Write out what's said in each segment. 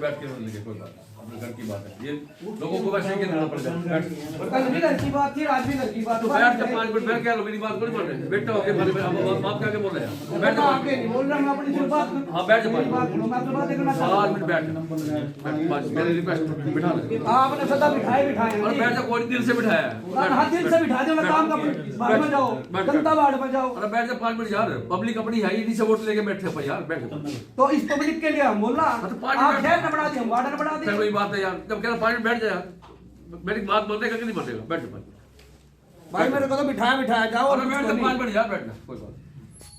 बैठ के लगे, कोई बात नहीं, अपने घर की बात है, ये लोगों को वैसे ही कहना पड़ेगा। कल भी घर की बात थी, आज भी घर की बात। तो बैठ के 5 मिनट बैठ के मेरी बात को नहीं बोल रहे, बेटा होके बात क्या बोल रहे हैं, बैठ मैं आपके नहीं बोल रहा, मैं अपनी सिर्फ बात। हाँ बैठ जा, 5 बात देखना चाहता 5 मिनट बैठ, मेरी रिक्वेस्ट बिठा ले। आपने सदा बिठाए और बैठ जा, कोई दिल से बिठाया है, हाथ दिल से बिठा दो, मैं काम का बाढ़ में जाओ, जनता बाढ़ में जाओ। अरे बैठ जा 5 मिनट यार, पब्लिक अपनी है, इन्हीं से वोट लेके बैठे अपन यार, बैठ जा। तो इस पब्लिक के लिए हम बोल रहा, हाँ, तो 5 आप मिनट शहर न बना दिए, हम वार्ड न बना दिए। वही बात है यार, जब कह रहा 5 मिनट बैठ जा यार, मेरी बात मानेगा कि नहीं मानेगा, बैठ जा 5 मिनट। भाई मेरे को तो बिठाया जाओ। अरे बैठ जा 5 मिनट यार, बैठना कोई बात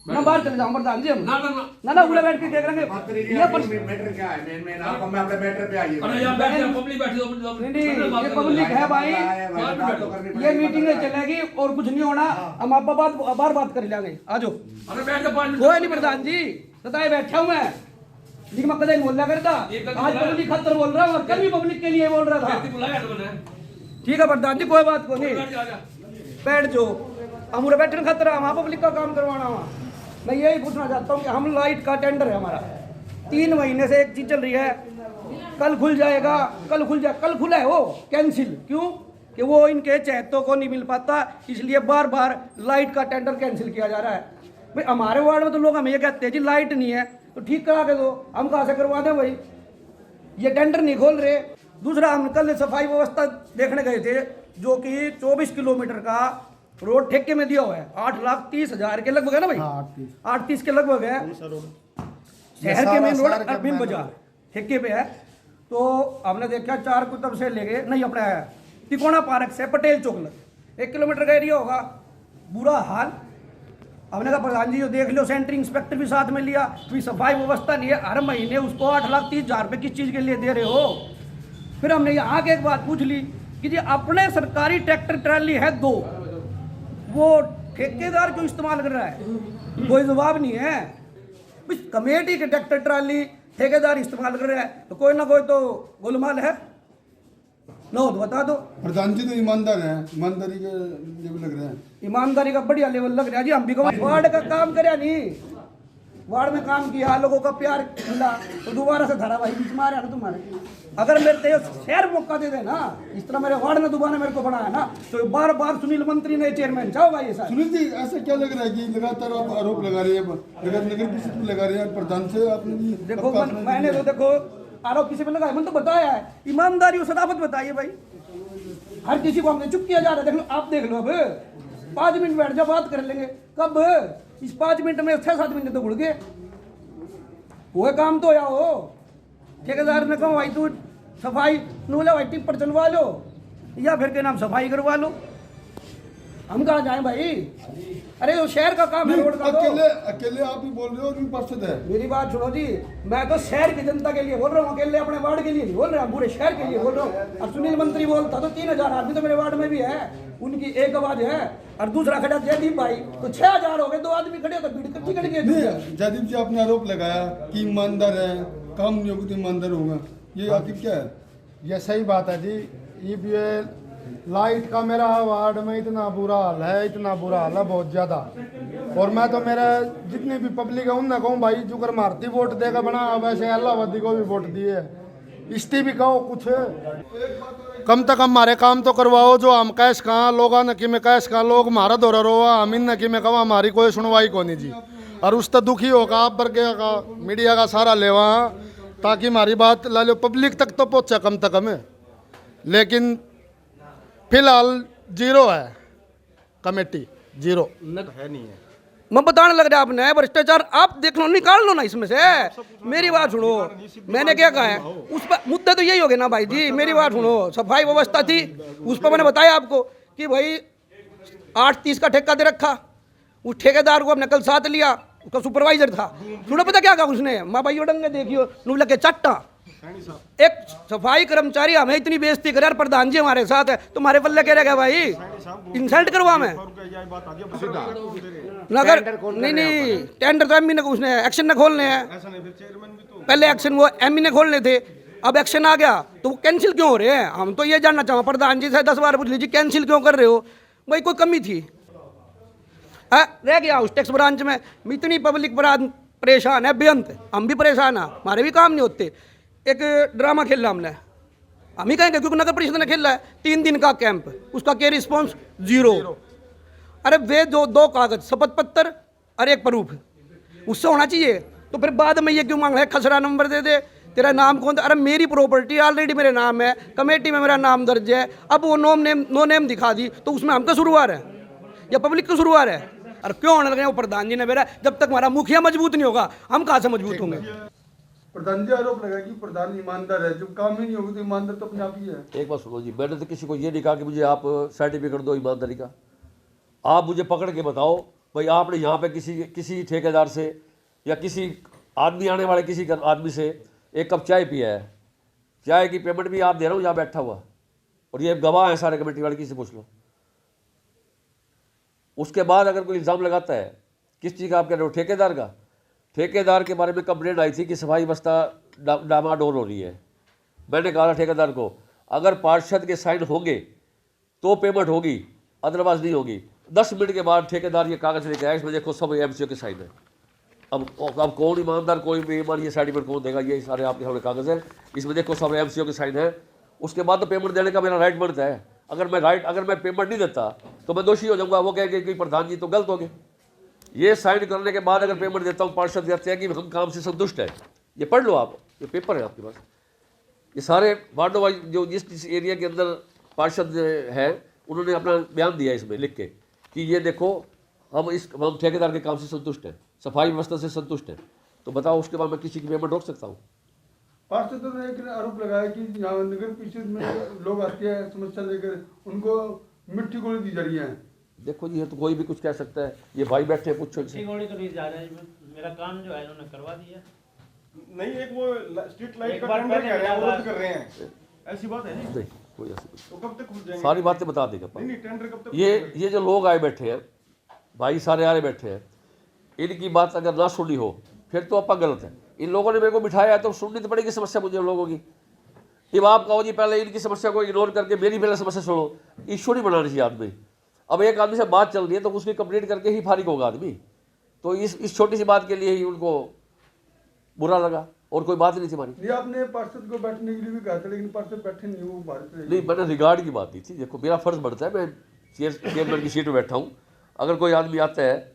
मैं बाहर चले जाऊं प्रधान जी, हम ना ना ना ना उड़े बैठ के देख लेंगे। ये मैटर क्या है, मेन आप मैं अपने मैटर पे आइए। अरे यार बैठ जा, पब्लिक बैठी दो, नहीं ये पब्लिक है भाई, ये मीटिंग चलेगी और कुछ नहीं होना, हम आप बात कर लेंगे, आ जाओ। अरे बैठ जा 5 मिनट, कोई नहीं प्रधान जी, बताए बैठा हूं मैं, लेकिन मैं कदे बोल रहा करता, आज पब्लिक खतर बोल रहा हूँ, कल भी पब्लिक के लिए बोल रहा था। बुलाया तो मैंने, ठीक है प्रधान जी, कोई बात को नहीं, बैठ जा, आजा। बैठ जाओ, हम उरे बैठने खतरा, हम पब्लिक का काम करवाना हुआ। मैं यही पूछना चाहता हूँ कि हम लाइट का टेंडर है हमारा, 3 महीने से एक चीज चल रही है, कल खुल जाएगा, कल खुला है वो कैंसिल, क्यों कि वो इनके चहेतों को नहीं मिल पाता, इसलिए बार बार लाइट का टेंडर कैंसिल किया जा रहा है। भाई हमारे वार्ड में तो लोग हमें ये कहते हैं जी लाइट नहीं है तो ठीक करा के दो, हम कहाँ से करवा दें भाई, ये टेंडर नहीं खोल रहे। दूसरा, हम कल सफाई व्यवस्था देखने गए थे, जो कि 24 किलोमीटर का रोड ठेके में दिया हुआ है, 8,30,000 के लगभग है ना भाई, 8,30 के लगभग है, शहर के मेन रोड अरबिन बाजार ठेके पे है। तो हमने देखा 4 कुतब से लेके नहीं अपने तिकोना पार्क से पटेल चौक लग 1 किलोमीटर का एरिया होगा, बुरा हाल। हमने कहा प्रधान जी जो देख लो, सेंट्री इंस्पेक्टर भी साथ में लिया, कोई सफाई व्यवस्था नहीं है, हर महीने उसको 8,30,000 रुपये किस चीज़ के लिए दे रहे हो। फिर हमने यहाँ के एक बात पूछ ली कि जी अपने सरकारी ट्रैक्टर ट्राली है 2, वो ठेकेदार क्यों इस्तेमाल कर रहा है, कोई जवाब नहीं है। कमेटी के ट्रैक्टर ट्राली ठेकेदार इस्तेमाल कर रहा है तो कोई ना कोई तो गोलमाल है, लो तो बता दो। प्रधान जी तो ईमानदार हैं, ईमानदारी के लेवल लग रहे हैं, ईमानदारी का बढ़िया लेवल लग रहा है जी। हम भी वार्ड का काम करे नहीं, वार्ड में काम किया, लोगों का प्यार मिला तो दोबारा से धारावाही बीच में आ रहा है ना तुम्हारे। अगर मेरे शहर मौका दे देना, इस तरह मेरे वार्ड ने दोबारा मेरे को बनाया ना, तो बार बार सुनील मंत्री ने चेयरमैन चाहो भाई ऐसा। सुनील जी ऐसा क्या लग रहा है कि लगातार आप आरोप लगा रहे हैं, नगर परिषद पे लगा रहे हैं, प्रधान से आपने देखो मैंने तो देखो आरोप किसी पे लगाया, मैंने तो बताया है, ईमानदारी और सदाफत बताइए भाई, हर किसी को हमने चुप किया जा रहा है। देख लो, आप देख लो, अब 5 मिनट बैठ जाओ, बात कर लेंगे। कब इस 5 मिनट में 6-7 मिनट तो उड़ गए, वो काम तो या हो। ठेकेदार ने कहा भाई तू सफाई नूला भाई टिप्पर चलवा लो या फिर के नाम सफाई करवा लो, हम कहाँ जाएं भाई। अरे वो शहर का काम है, रोड का। अकेले आप ही बोल रहे हो और भी पार्षद है। मेरी बात सुनो जी, मैं तो शहर की जनता के लिए बोल रहा हूँ, अकेले अपने वार्ड के लिए नहीं बोल रहा हूँ, पूरे शहर के लिए बोल रहा हूँ। अब सुनील मंत्री बोलता तो 3,000 आदमी तो मेरे वार्ड में भी है, उनकी एक आवाज है, और दूसरा खड़ा जयदीप भाई तो 6,000 हो गए, 2 आदमी खड़े हो तो भीड़ कच्ची कट गई। जयदीप जी आपने आरोप लगाया कि ईमानदार है, काम नहीं होगा तो ईमानदार होगा, ये आखिर क्या है? ये सही बात है जी। ये लाइट का मेरा वार्ड में इतना बुरा हाल है, इतना बुरा हाल है बहुत ज़्यादा। और मैं तो मेरा जितनी भी पब्लिक है उनने कहूँ भाई जुगर मारती वोट देगा बना, वैसे अल्लाहवादी को भी वोट दिए, इस्ती भी कहो कुछ कम तक हमारे काम तो करवाओ। जो हम कैश कहाँ लोग न कि मैं कैश कहाँ लोग मारा दौरा रो हम इन न कि मैं कहूँ हमारी कोई सुनवाई को नहीं जी। और उस तो दुखी होगा आप वर्ग का मीडिया का सारा लेवा, ताकि हमारी बात ला लो पब्लिक तक तो पहुँचा कम तक हमें। लेकिन फिलहाल 0 है, कमेटी 0 है नहीं है। मैं बताने लग रहा आपने भ्रष्टाचार, आप देख लो, निकाल लो ना इसमें से। मेरी बात सुनो, मैंने क्या कहा है उस पर मुद्दे तो यही हो गए ना भाई जी। मेरी बात सुनो, सफाई व्यवस्था थी उस पर मैंने बताया आपको कि भाई 8,30 का ठेका दे रखा, उस ठेकेदार को हमने कल साथ लिया, उसका सुपरवाइजर था। सुनो पता क्या कहा उसने, माँ भाई डंगे देखियो नू लगे चट्टा, एक सफाई कर्मचारी हमें इतनी बेइज्जती करे, प्रधान जी हमारे साथ है, तुम्हारे पल्ले कह रहेगा भाई इंसल्ट करवा मैं नगर नहीं टेंडर तो एमई ने उसने एक्शन न खोलने हैं, पहले एक्शन वो एमई ने खोलने थे, अब एक्शन आ गया तो वो कैंसिल क्यों हो रहे हैं। हम तो ये जानना चाहूँ प्रधान जी से 10 बार पूछ लीजिए कैंसिल क्यों कर रहे हो भाई, कोई कमी थी रह गया उस टैक्स ब्रांच में। इतनी पब्लिक परेशान है बेअंत, हम भी परेशान हैं, हमारे भी काम नहीं होते। एक ड्रामा खेला हमने, हम ही कहेंगे क्योंकि नगर परिषद ने खेला है 3 दिन का कैंप, उसका क्या रिस्पॉन्स? 0। अरे वे जो 2 कागज, शपथ पत्र और एक प्रूफ, उससे होना चाहिए। तो फिर बाद में ये क्यों मांग रहा है खसरा नंबर दे दे, तेरा नाम कौन? अरे मेरी प्रॉपर्टी ऑलरेडी मेरे नाम है, कमेटी में मेरा नाम दर्ज है, अब वो नो नेम दिखा दी तो उसमें हम कसूरवार है या पब्लिक कसूरवार है? और क्यों होने लगे? वो प्रधान जी ने मेरा, जब तक हमारा मुखिया मजबूत नहीं होगा हम कहाँ से मजबूत होंगे? प्रधान जी आरोप लगा कि प्रधान ईमानदार है, जब काम ही नहीं होगा तो ईमानदार तो अपने आप ही है। एक बात सुनो जी, मैंने तो किसी को ये नहीं कहा कि मुझे आप सर्टिफिकेट दो ईमानदारी का। आप मुझे पकड़ के बताओ भाई आपने यहाँ पे किसी ठेकेदार से या किसी आदमी आने वाले किसी आदमी से एक कप चाय पिया है, चाय की पेमेंट भी आप दे रहा हूँ यहाँ बैठा हुआ, और ये गवाह हैं सारे कमेटी वाले, किसी से पूछ लो। उसके बाद अगर कोई इल्ज़ाम लगाता है, किस चीज़ का आप कह रहे हो? ठेकेदार का। ठेकेदार के बारे में कंप्लेंट आई थी कि सफाई व्यवस्था डामाडोल हो रही है। मैंने कहा था ठेकेदार को अगर पार्षद के साइन होंगे तो पेमेंट होगी, अदरवाइज नहीं होगी। 10 मिनट के बाद ठेकेदार ये कागज़ लेके आया, इसमें देखो सब एमसीओ के साइन है। अब कौन ईमानदार कोई बेईमान, ये सर्टिफिकेट कौन देगा? ये सारे आपके सामने कागज़ है, इसमें देखो सब एमसीओ के साइन है। उसके बाद तो पेमेंट देने का मेरा राइट बनता है। अगर मैं पेमेंट नहीं देता तो मैं दोषी हो जाऊंगा। वो कहेंगे कि प्रधान जी तो गलत हो गए। ये साइन करने के बाद अगर पेमेंट देता हूँ, पार्षद कहते हैं कि हम काम से संतुष्ट है। ये पढ़ लो आप, ये पेपर है आपके पास। ये सारे वार्डो वाइज जो जिस एरिया के अंदर पार्षद है उन्होंने अपना बयान दिया इसमें लिख के कि ये देखो हम ठेकेदार के काम से संतुष्ट हैं, सफाई व्यवस्था से संतुष्ट हैं। तो बताओ उसके बाद मैं किसी की पेमेंट रोक सकता हूँ? पार्षदों ने एक आरोप लगाया कि यहाँ नगर परिषद में लोग आते हैं समस्या लेकर, उनको मिट्टी गोली दी जा रही है। देखो जी, ये तो कोई भी कुछ कह सकता है। ये भाई बैठे हैं, पूछो इनसे। गोली तो नहीं जा रहा है, मेरा काम जो है उन्होंने करवा दिया। नहीं, एक वो स्ट्रीट लाइट का टेंडर कह रहे हैं, वो रद्द कर रहे हैं, ऐसी बात है जी? नहीं, कोई ऐसी कुछ। तो कब तक खुल जाएंगे? सारी बातें बता देगा। नहीं, टेंडर कब तक? ये जो लोग आए बैठे हैं, भाई सारे आए बैठे हैं, इनकी बात अगर ना सुनी हो फिर तो अपा गलत है। इन लोगों ने मेरे को बिठाया है तो सुननी तो पड़ेगी समस्या मुझे लोगों की। अब आप कहो जी पहले इनकी समस्या को इग्नोर करके मेरी पहले समस्या सुनो, इशू नहीं बनानी चाहिए आदमी। अब एक आदमी से बात चल रही है तो उसकी कंप्लीट करके ही फारिग होगा आदमी। तो इस छोटी सी बात के लिए ही उनको बुरा लगा और कोई बात नहीं थी हमारी। ये आपने पार्षद को बैठने के लिए भी कहा था, लेकिन पार्षद बैठे नहीं, वो बाहर चले गए। नहीं, मैंने रिगार्ड की बात की थी। देखो मेरा फर्ज बनता है, मैं चेयरमैन की सीट पर बैठा हूँ। अगर कोई आदमी आता है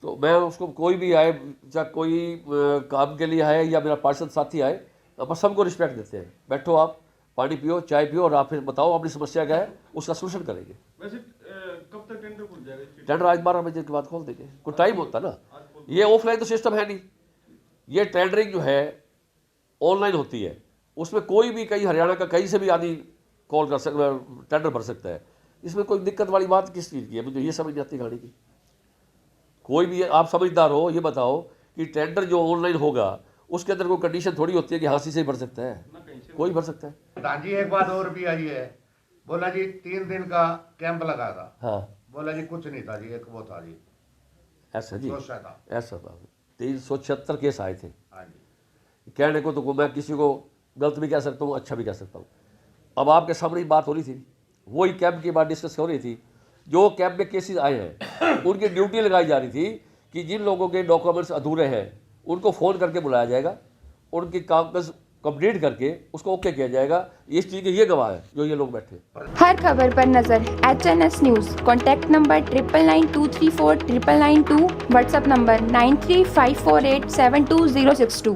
तो मैं उसको, कोई भी आए, चाहे कोई काम के लिए आए या मेरा पार्षद साथी आए, अपन सबको रिस्पेक्ट देते हैं। बैठो आप, पानी पियो, चाय पियो और आप फिर बताओ अपनी समस्या क्या है, उसका सोल्यूशन करेंगे। वैसे कब तक टेंडर खुल जाएगा? टेंडर आज 12 बजे के बाद खोल देंगे। कोई टाइम होता ना, ये ऑफलाइन तो सिस्टम है नहीं। ये टेंडरिंग जो है ऑनलाइन होती है, उसमें कोई भी कहीं हरियाणा का कहीं से भी आदमी कॉल कर सकता, टेंडर भर सकता है। इसमें कोई दिक्कत वाली बात किस चीज़ की है? मुझे ये समझ नहीं आती गाड़ी की। कोई भी आप समझदार हो, ये बताओ कि टेंडर जो ऑनलाइन होगा उसके अंदर कोई कंडीशन थोड़ी होती है कि हाँसी से ही भर सकता है, कोई भर सकता है। प्रधान जी एक बात और भी आई है, बोला जी 3 दिन का कैंप लगा था। हाँ, बोला जी कुछ नहीं था जी, एक वो था जी, ऐसा जी, दोषा था। ऐसा था। 376 केस आए थे। हाँ जी, कहने को तो मैं किसी को गलत भी कह सकता हूँ, अच्छा भी कह सकता हूँ। अब आपके सामने ही बात हो रही थी, वही कैंप की बात डिस्कस हो रही थी। जो कैंप में केसेस आए हैं उनकी ड्यूटी लगाई जा रही थी कि जिन लोगों के डॉक्यूमेंट्स अधूरे हैं उनको फ़ोन करके बुलाया जाएगा, उनकी कागज कंप्लीट करके उसको ओके किया जाएगा। इस चीज़ के ये गवाह है जो ये लोग बैठे। हर खबर पर नजर HNS news. Contact number 9992349992। WhatsApp number 9354872062।